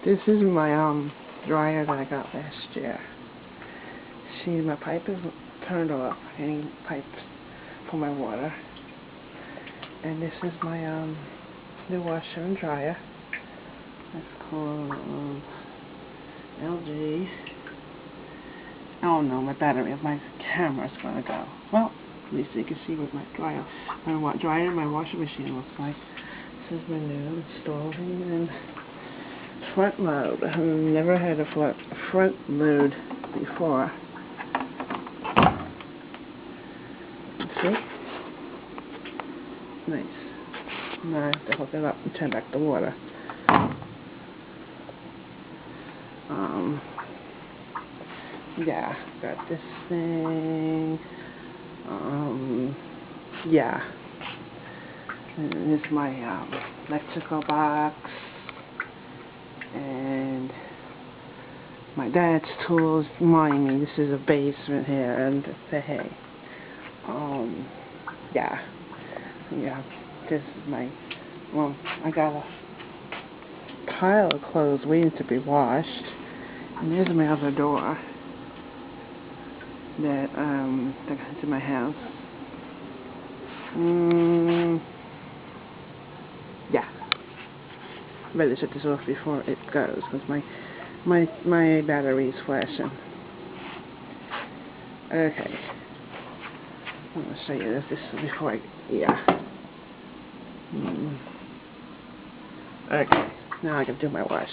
This is my dryer that I got last year. See, my pipe is turned off. Any pipes for my water. And this is my new washer and dryer. It's called LG. Oh no, my battery of my camera's gonna go. Well, at least you can see what my dryer and my washing machine looks like. This is my new installing and front load. I've never had a front load before. See? Nice. Now I have to hook it up and turn back the water. Yeah, got this thing. Yeah. And this is my electrical box. And my dad's tools. Mind me, this is a basement here, and the hay. Yeah. This is my. Well, I got a pile of clothes waiting to be washed, and there's my other door that got into my house. Yeah. I better shut this off before it goes, because my battery's flashing. Okay. I'm gonna show you this before Okay. Now I can do my wash.